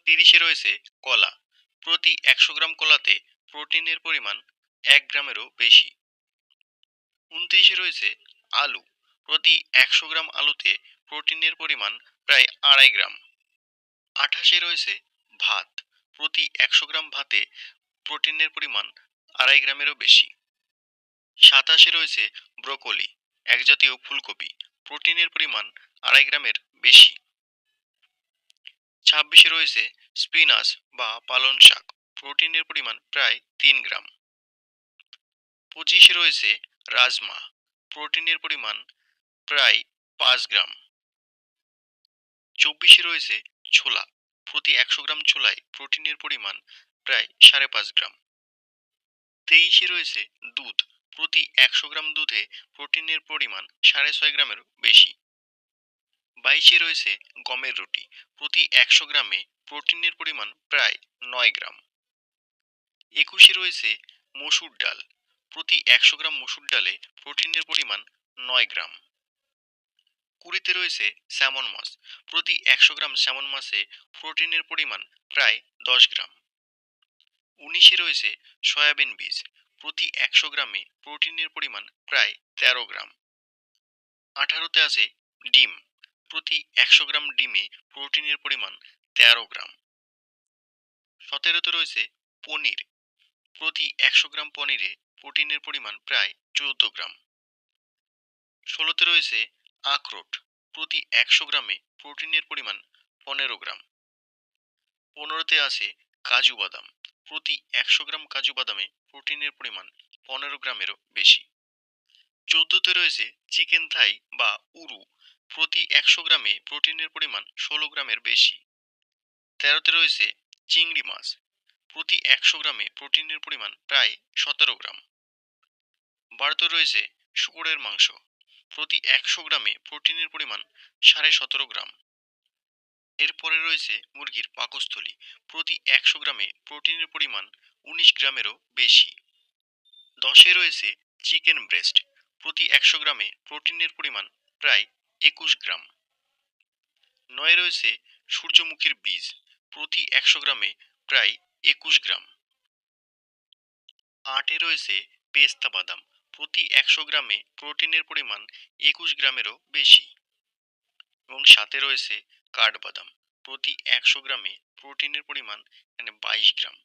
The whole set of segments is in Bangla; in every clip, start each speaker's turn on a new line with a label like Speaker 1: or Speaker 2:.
Speaker 1: 30-এ রয়েছে কলা। প্রতি 100 গ্রাম কলাতে প্রোটিনের পরিমাণ 1 গ্রামেরও বেশি। 29-এ রয়েছে আলু। প্রতি 100 গ্রাম আলুতে প্রোটিনের পরিমাণ প্রায় 2.5 গ্রাম। 28-এ রয়েছে ভাত। প্রতি 100 গ্রাম ভাতে প্রোটিনের পরিমাণ 2.5 গ্রামেরও বেশি। 27-এ রয়েছে ব্রোকলি, এক জাতীয় ফুলকপি। প্রোটিনের পরিমাণ 2.5 গ্রামের বেশি। 26-এ রয়েছে স্পিনাচ বা পালং শাক। প্রোটিনের পরিমাণ প্রায় 3 গ্রাম। 25-এ রয়েছে রাজমা। প্রোটিনের পরিমাণ প্রায় 5 গ্রাম। 24-এ রয়েছে ছোলা। প্রতি 100 গ্রাম ছোলায় প্রোটিনের পরিমাণ প্রায় 5.5 গ্রাম। 23-এ রয়েছে দুধ। প্রতি 100 গ্রাম দুধে প্রোটিনের পরিমাণ 6.5 গ্রামেরও বেশি। 22-এ রয়েছে গমের রুটি। প্রতি 100 গ্রামে প্রোটিনের পরিমাণ প্রায় 9 গ্রাম। 21-এ রয়েছে মসুর ডাল। প্রতি 100 গ্রাম মসুর ডালে প্রোটিনের পরিমাণ 9 গ্রাম। 20-তে রয়েছে স্যামন মাছ। প্রতি 100 গ্রাম স্যামন মাছে প্রোটিনের পরিমাণ প্রায় 10 গ্রাম। 19-এ রয়েছে সয়াবিন বীজ। প্রতি 100 গ্রামে প্রোটিনের পরিমাণ প্রায় 13 গ্রাম। 18-তে আছে ডিম। প্রতি 100 গ্রাম ডিমে প্রোটিনের পরিমাণ 13 গ্রাম। 17-তে রয়েছে পনির। প্রতি 100 গ্রাম পনিরে প্রোটিনের পরিমাণ প্রায় 14 গ্রাম। 16-তে রয়েছে আখরোট। প্রতি 100 গ্রামে প্রোটিনের পরিমাণ 15 গ্রাম। 15-তে আছে কাজু বাদাম। প্রতি 100 গ্রাম কাজু বাদামে প্রোটিনের পরিমাণ 15 গ্রামেরও বেশি। 14-তে রয়েছে চিকেন থাই বা উরু। প্রতি 100 গ্রামে প্রোটিনের পরিমাণ 16 গ্রামের বেশি। 13-তে রয়েছে চিংড়ি মাছ। প্রতি 100 গ্রামে প্রোটিনের পরিমাণ প্রায় 17 গ্রাম। 12-তে রয়েছে শুকরের মাংস। প্রতি 100 গ্রামে প্রোটিনের পরিমাণ 17.5 গ্রাম। এরপরে রয়েছে মুরগির পাকস্থলী। প্রতি 100 গ্রামে প্রোটিনের পরিমাণ 19 গ্রামেরও বেশি। 10-এ রয়েছে চিকেন ব্রেস্ট। প্রতি 100 গ্রামে প্রোটিনের পরিমাণ প্রায় 21 গ্রাম। 9-এ রয়েছে সূর্যমুখীর বীজ। প্রতি 100 গ্রামে প্রায় 21 গ্রাম। 8-এ রয়েছে পেস্তা বাদাম। প্রতি 100 গ্রামে প্রোটিনের পরিমাণ 21 গ্রামেরও বেশি। এবং 7-এ রয়েছে কাঠবাদাম। প্রতি 100 গ্রামে প্রোটিনের পরিমাণ এখানে 22 গ্রাম।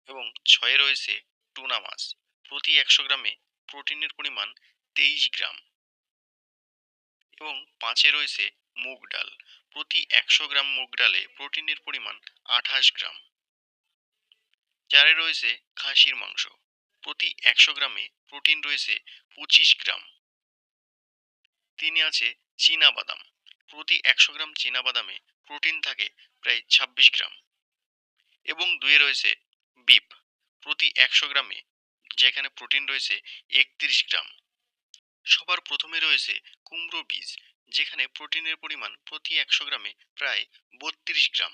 Speaker 1: এবং 6-এ রয়েছে টুনা মাছ। প্রতি 100 গ্রামে প্রোটিনের পরিমাণ 23 গ্রাম। এবং 5-এ রয়েছে মুগ ডাল। প্রতি 100 গ্রাম মুগ ডালে প্রোটিনের পরিমাণ 28 গ্রাম। 4-এ রয়েছে খাসির মাংস। প্রতি 100 গ্রামে প্রোটিন রয়েছে 25 গ্রাম। 3-এ আছে চীনা বাদাম। প্রতি 100 গ্রাম চীনা বাদামে প্রোটিন থাকে প্রায় 26 গ্রাম। এবং 2-এ রয়েছে বিফ। প্রতি 100 গ্রামে যেখানে প্রোটিন রয়েছে 31 গ্রাম। সবার প্রথমে রয়েছে কুমড়ো বীজ, যেখানে প্রোটিনের পরিমাণ প্রতি 100 গ্রামে প্রায় 32 গ্রাম।